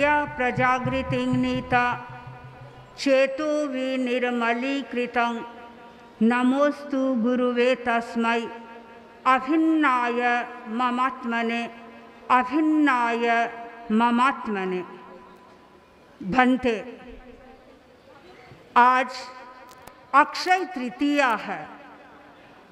प्रज्ञा प्रजागृतिनीता चेतो विनिर्मलीकृतं नमोस्तु गुरुवे तस्मै अभिन्नाय ममात्मने अभिन्नाय ममात्मने। भंते, आज अक्षय तृतीया है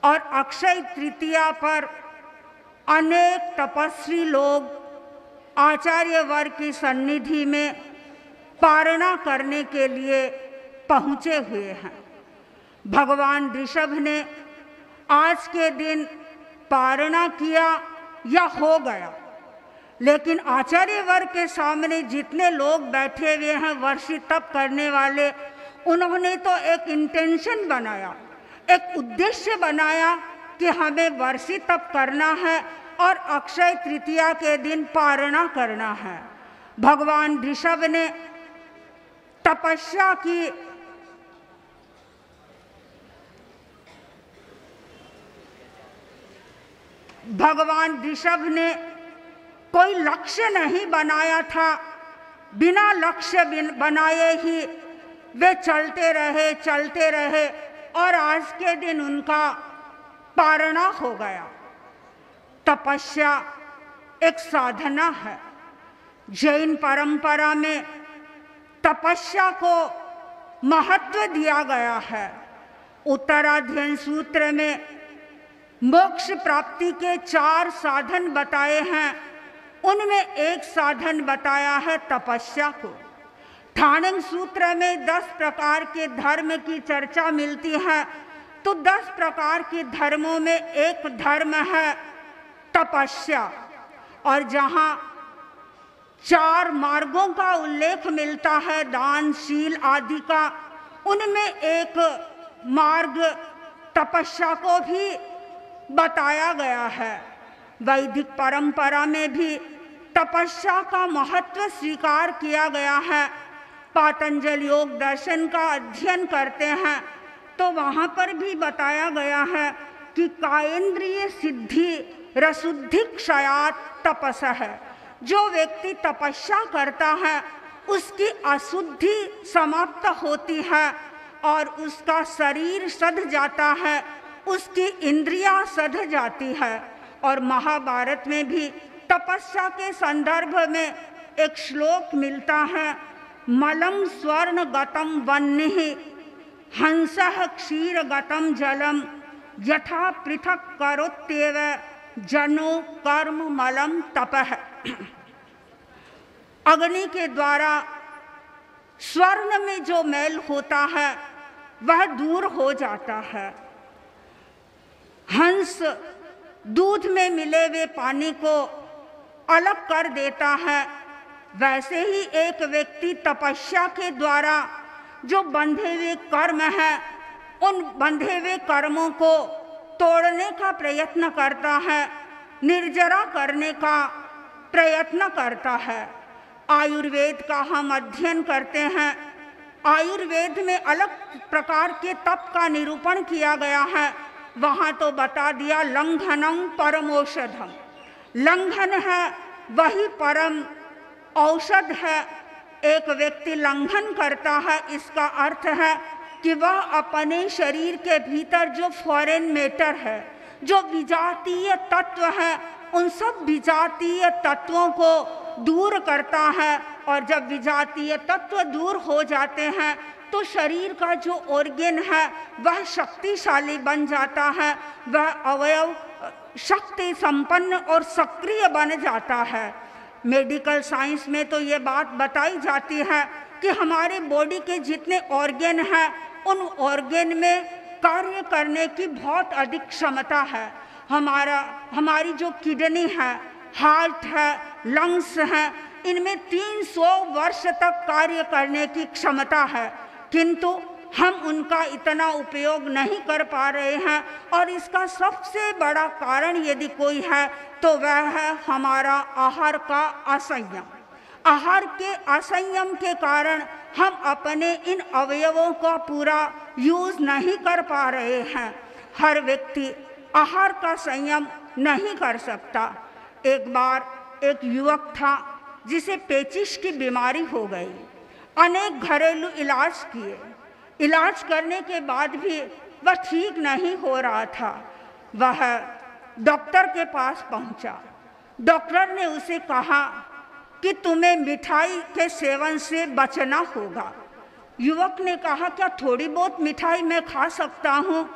और अक्षय तृतीया पर अनेक तपस्वी लोग आचार्य वर्ग की सन्निधि में पारणा करने के लिए पहुँचे हुए हैं। भगवान ऋषभ ने आज के दिन पारणा किया या हो गया, लेकिन आचार्य वर्ग के सामने जितने लोग बैठे हुए हैं वर्षी तप करने वाले, उन्होंने तो एक इंटेंशन बनाया, एक उद्देश्य बनाया कि हमें वर्षी तप करना है और अक्षय तृतीया के दिन पारणा करना है। भगवान ऋषभ ने तपस्या की, भगवान ऋषभ ने कोई लक्ष्य नहीं बनाया था, बिना लक्ष्य बनाए ही वे चलते रहे और आज के दिन उनका पारणा हो गया। तपस्या एक साधना है। जैन परंपरा में तपस्या को महत्व दिया गया है। उत्तराध्ययन सूत्र में मोक्ष प्राप्ति के 4 साधन बताए हैं, उनमें एक साधन बताया है तपस्या को। ठाणक सूत्र में 10 प्रकार के धर्म की चर्चा मिलती है, तो 10 प्रकार के धर्मों में एक धर्म है तपस्या। और जहाँ 4 मार्गों का उल्लेख मिलता है दान शील आदि का, उनमें एक मार्ग तपस्या को भी बताया गया है। वैदिक परंपरा में भी तपस्या का महत्व स्वीकार किया गया है। पातंजल योग दर्शन का अध्ययन करते हैं तो वहाँ पर भी बताया गया है कि कायेंद्रिय सिद्धि रसुद्धि क्षयात तपस है। जो व्यक्ति तपस्या करता है उसकी अशुद्धि समाप्त होती है और उसका शरीर सध जाता है, उसकी इंद्रियां सध जाती है। और महाभारत में भी तपस्या के संदर्भ में एक श्लोक मिलता है, मलं स्वर्ण गतम वह्निः हंसः क्षीर गतम जलम यथा पृथक करोत्येव जनो कर्म मलम तपः। अग्नि के द्वारा स्वर्ण में जो मैल होता है वह दूर हो जाता है। हंस दूध में मिले हुए पानी को अलग कर देता है, वैसे ही एक व्यक्ति तपस्या के द्वारा जो बंधे हुए कर्म है उन बंधे हुए कर्मों को तोड़ने का प्रयत्न करता है, निर्जरा करने का प्रयत्न करता है। आयुर्वेद का हम अध्ययन करते हैं। आयुर्वेद में अलग प्रकार के तप का निरूपण किया गया है। वहाँ तो बता दिया लंघनम परमौषधम, लंघन है वही परम औषध है। एक व्यक्ति लंघन करता है, इसका अर्थ है कि वह अपने शरीर के भीतर जो फॉरेन मैटर है, जो विजातीय तत्व है, उन सब विजातीय तत्वों को दूर करता है। और जब विजातीय तत्व दूर हो जाते हैं तो शरीर का जो ऑर्गन है वह शक्तिशाली बन जाता है, वह अवयव शक्ति संपन्न और सक्रिय बन जाता है। मेडिकल साइंस में तो ये बात बताई जाती है कि हमारे बॉडी के जितने ऑर्गन हैं उन ऑर्गन में कार्य करने की बहुत अधिक क्षमता है। हमारी जो किडनी है, हार्ट है, लंग्स हैं, इनमें 300 वर्ष तक कार्य करने की क्षमता है, किंतु हम उनका इतना उपयोग नहीं कर पा रहे हैं। और इसका सबसे बड़ा कारण यदि कोई है तो वह है हमारा आहार का असंयम। आहार के असंयम के कारण हम अपने इन अवयवों का पूरा यूज नहीं कर पा रहे हैं। हर व्यक्ति आहार का संयम नहीं कर सकता। एक बार एक युवक था, जिसे पेचिश की बीमारी हो गई। अनेक घरेलू इलाज किए, इलाज करने के बाद भी वह ठीक नहीं हो रहा था। वह डॉक्टर के पास पहुंचा। डॉक्टर ने उसे कहा कि तुम्हें मिठाई के सेवन से बचना होगा। युवक ने कहा, क्या थोड़ी बहुत मिठाई मैं खा सकता हूँ?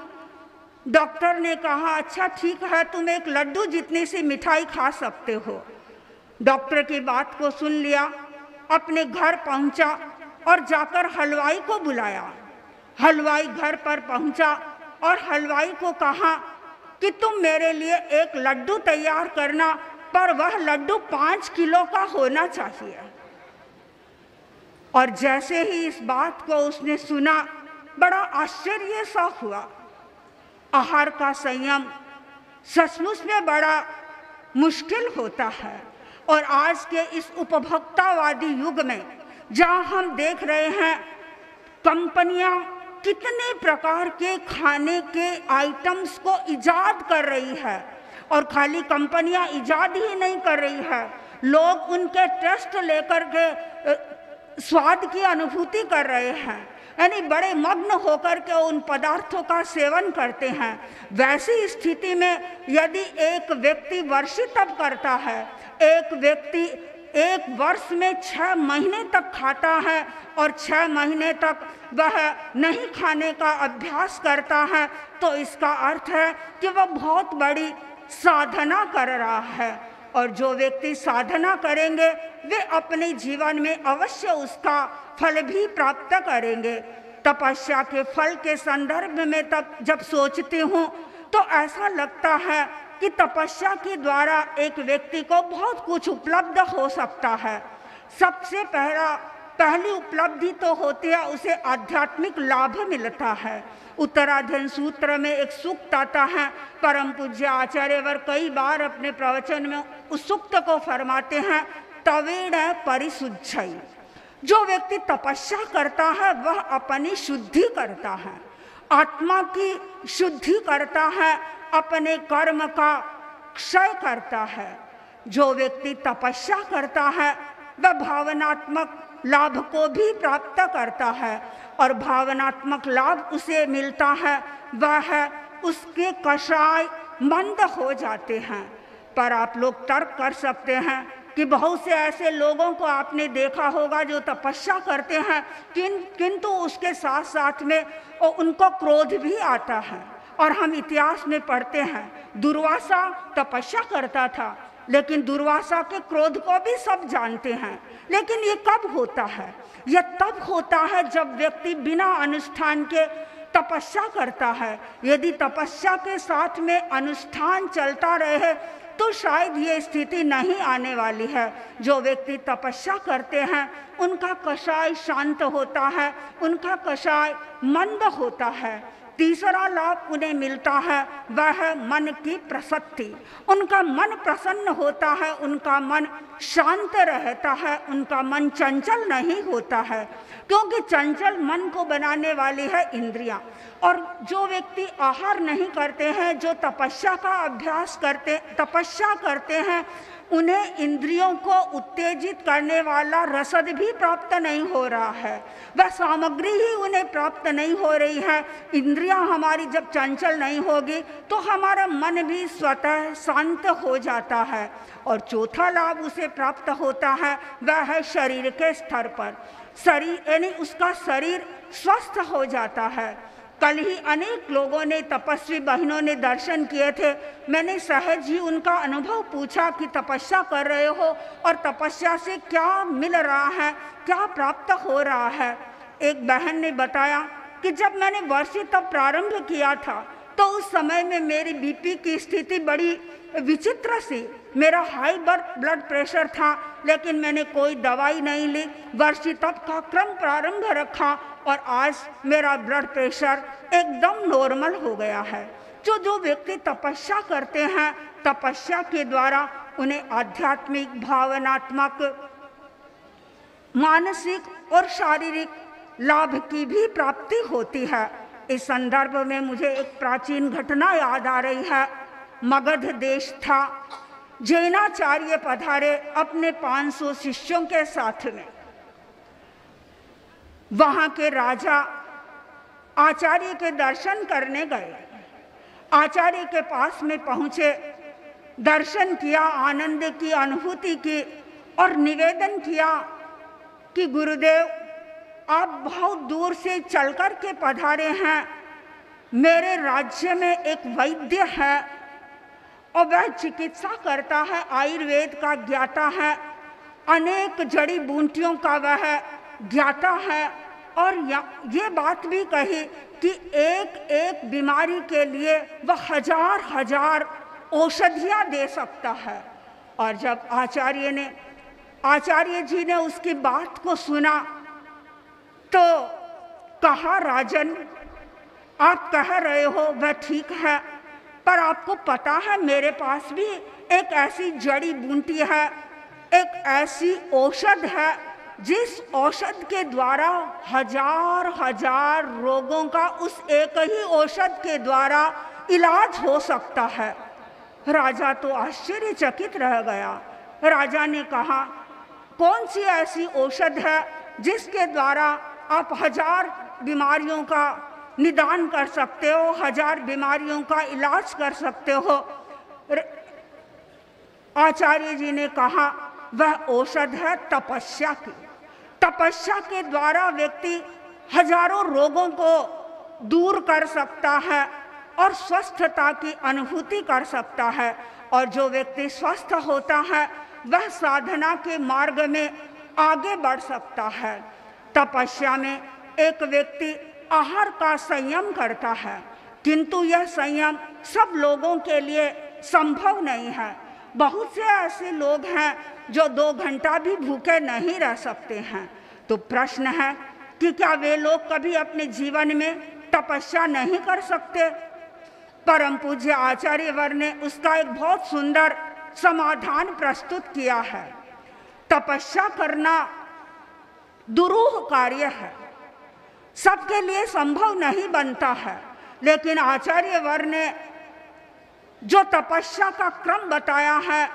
डॉक्टर ने कहा, अच्छा ठीक है, तुम एक लड्डू जितनी सी मिठाई खा सकते हो। डॉक्टर की बात को सुन लिया, अपने घर पहुंचा और जाकर हलवाई को बुलाया। हलवाई घर पर पहुंचा और हलवाई को कहा कि तुम मेरे लिए एक लड्डू तैयार करना, पर वह लड्डू 5 किलो का होना चाहिए। और जैसे ही इस बात को उसने सुना, बड़ा आश्चर्य सा हुआ। आहार का संयम सचमुच में बड़ा मुश्किल होता है। और आज के इस उपभोक्तावादी युग में जहाँ हम देख रहे हैं कंपनियां कितने प्रकार के खाने के आइटम्स को इजाद कर रही है, और खाली कंपनियां इजाद ही नहीं कर रही है, लोग उनके टेस्ट लेकर के स्वाद की अनुभूति कर रहे हैं, यानी बड़े मग्न होकर के उन पदार्थों का सेवन करते हैं। वैसी स्थिति में यदि एक व्यक्ति वर्षित तप करता है, एक व्यक्ति एक वर्ष में 6 महीने तक खाता है और 6 महीने तक वह नहीं खाने का अभ्यास करता है, तो इसका अर्थ है कि वह बहुत बड़ी साधना कर रहा है। और जो व्यक्ति साधना करेंगे वे अपने जीवन में अवश्य उसका फल भी प्राप्त करेंगे। तपस्या के फल के संदर्भ में तब जब सोचती हूँ तो ऐसा लगता है कि तपस्या के द्वारा एक व्यक्ति को बहुत कुछ उपलब्ध हो सकता है। सबसे पहली उपलब्धि तो होती है, उसे आध्यात्मिक लाभ मिलता है। उत्तराधन सूत्र में एक सूक्त आता है, परम पूज्य आचार्यवर कई बार अपने प्रवचन में उस सूक्त को फरमाते हैं, तवेण परिशुद्धि। जो व्यक्ति तपस्या करता है वह अपनी शुद्धि करता है, आत्मा की शुद्धि करता है, अपने कर्म का क्षय करता है। जो व्यक्ति तपस्या करता है वह भावनात्मक लाभ को भी प्राप्त करता है, और भावनात्मक लाभ उसे मिलता है वह है उसके कषाय मंद हो जाते हैं। पर आप लोग तर्क कर सकते हैं कि बहुत से ऐसे लोगों को आपने देखा होगा जो तपस्या करते हैं, किंतु उसके साथ साथ में उनको क्रोध भी आता है। और हम इतिहास में पढ़ते हैं दुर्वासा तपस्या करता था, लेकिन दुर्वासा के क्रोध को भी सब जानते हैं। लेकिन ये कब होता है? यह तब होता है जब व्यक्ति बिना अनुष्ठान के तपस्या करता है। यदि तपस्या के साथ में अनुष्ठान चलता रहे तो शायद ये स्थिति नहीं आने वाली है। जो व्यक्ति तपस्या करते हैं उनका कषाय शांत होता है, उनका कषाय मंद होता है। तीसरा लाभ उन्हें मिलता है वह है मन की प्रसन्नति। उनका मन प्रसन्न होता है, उनका मन शांत रहता है, उनका मन चंचल नहीं होता है, क्योंकि चंचल मन को बनाने वाली है इंद्रियां। और जो व्यक्ति आहार नहीं करते हैं, जो तपस्या का अभ्यास तपस्या करते हैं, उन्हें इंद्रियों को उत्तेजित करने वाला रसद भी प्राप्त नहीं हो रहा है, वह सामग्री ही उन्हें प्राप्त नहीं हो रही है। इंद्रियां हमारी जब चंचल नहीं होगी तो हमारा मन भी स्वतः शांत हो जाता है। और चौथा लाभ उसे प्राप्त होता है वह है शरीर के स्तर पर, शरीर यानी उसका शरीर स्वस्थ हो जाता है। कल ही अनेक लोगों ने, तपस्वी बहनों ने दर्शन किए थे। मैंने सहज ही उनका अनुभव पूछा कि तपस्या कर रहे हो और तपस्या से क्या मिल रहा है, क्या प्राप्त हो रहा है। एक बहन ने बताया कि जब मैंने वर्षित तप प्रारंभ किया था तो उस समय में मेरी बीपी की स्थिति बड़ी विचित्र सी, मेरा हाई ब्लड प्रेशर था, लेकिन मैंने कोई दवाई नहीं ली, वर्षित तप का क्रम प्रारंभ रखा और आज मेरा ब्लड प्रेशर एकदम नॉर्मल हो गया है। जो व्यक्ति तपस्या करते हैं, तपस्या के द्वारा उन्हें आध्यात्मिक, भावनात्मक, मानसिक और शारीरिक लाभ की भी प्राप्ति होती है। इस संदर्भ में मुझे एक प्राचीन घटना याद आ रही है। मगध देश था, जैनाचार्य पधारे अपने 500 शिष्यों के साथ में। वहां के राजा आचार्य के दर्शन करने गए। आचार्य के पास में पहुंचे, दर्शन किया, आनंद की अनुभूति की और निवेदन किया कि गुरुदेव, आप बहुत दूर से चलकर के पधारे हैं। मेरे राज्य में एक वैद्य है और वह चिकित्सा करता है, आयुर्वेद का ज्ञाता है, अनेक जड़ी बूटियों का वह ज्ञाता है और ये बात भी कही कि एक एक बीमारी के लिए वह हजार हजार औषधियाँ दे सकता है। और जब आचार्य जी ने उसकी बात को सुना तो कहा, राजन, आप कह रहे हो वह ठीक है, पर आपको पता है मेरे पास भी एक ऐसी जड़ी बूटी है, एक ऐसी औषध है जिस औषध के द्वारा हजार हजार रोगों का उस एक ही औषध के द्वारा इलाज हो सकता है। राजा तो आश्चर्यचकित रह गया। राजा ने कहा, कौन सी ऐसी औषध है जिसके द्वारा आप हजार बीमारियों का निदान कर सकते हो, हजार बीमारियों का इलाज कर सकते हो? आचार्य जी ने कहा, वह औषध है तपस्या की। तपस्या के द्वारा व्यक्ति हजारों रोगों को दूर कर सकता है और स्वस्थता की अनुभूति कर सकता है। और जो व्यक्ति स्वस्थ होता है वह साधना के मार्ग में आगे बढ़ सकता है। तपस्या में एक व्यक्ति आहार का संयम करता है, किंतु यह संयम सब लोगों के लिए संभव नहीं है। बहुत से ऐसे लोग हैं जो 2 घंटा भी भूखे नहीं रह सकते हैं। तो प्रश्न है कि क्या वे लोग कभी अपने जीवन में तपस्या नहीं कर सकते? परम पूज्य आचार्यवर ने उसका एक बहुत सुंदर समाधान प्रस्तुत किया है। तपस्या करना दुरूह कार्य है, सबके लिए संभव नहीं बनता है, लेकिन आचार्यवर ने जो तपस्या का क्रम बताया है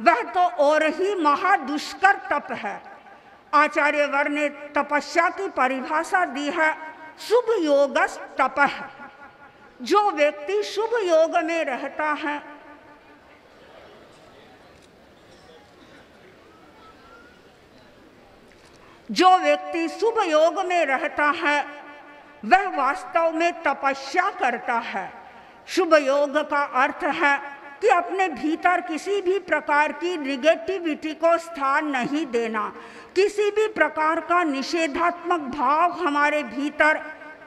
वह तो और ही महादुष्कर तप है। आचार्यवर ने तपस्या की परिभाषा दी है, शुभ योगस तपः। जो व्यक्ति शुभ योग में रहता है, जो व्यक्ति शुभ योग में रहता है वह वास्तव में तपस्या करता है। शुभ योग का अर्थ है कि अपने भीतर किसी भी प्रकार की निगेटिविटी को स्थान नहीं देना, किसी भी प्रकार का निषेधात्मक भाव हमारे भीतर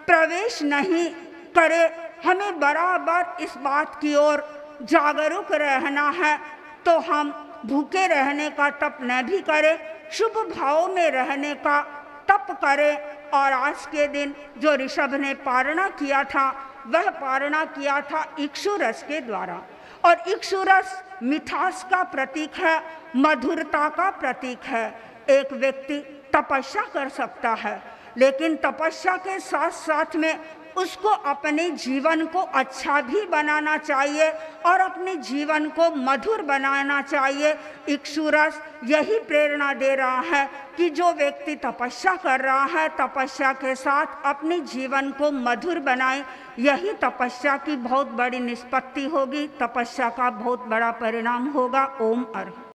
प्रवेश नहीं करे। हमें बराबर इस बात की ओर जागरूक रहना है। तो हम भूखे रहने का तप न भी करें, शुभ भाव में रहने का तप करें। और आज के दिन जो ऋषभ ने पारणा किया था वह पारणा किया था इक्षु रस के द्वारा। और इक्षु रस मिठास का प्रतीक है, मधुरता का प्रतीक है। एक व्यक्ति तपस्या कर सकता है, लेकिन तपस्या के साथ साथ में उसको अपने जीवन को अच्छा भी बनाना चाहिए और अपने जीवन को मधुर बनाना चाहिए। इक्षुरस यही प्रेरणा दे रहा है कि जो व्यक्ति तपस्या कर रहा है, तपस्या के साथ अपने जीवन को मधुर बनाए। यही तपस्या की बहुत बड़ी निष्पत्ति होगी, तपस्या का बहुत बड़ा परिणाम होगा। ओम अर्घ।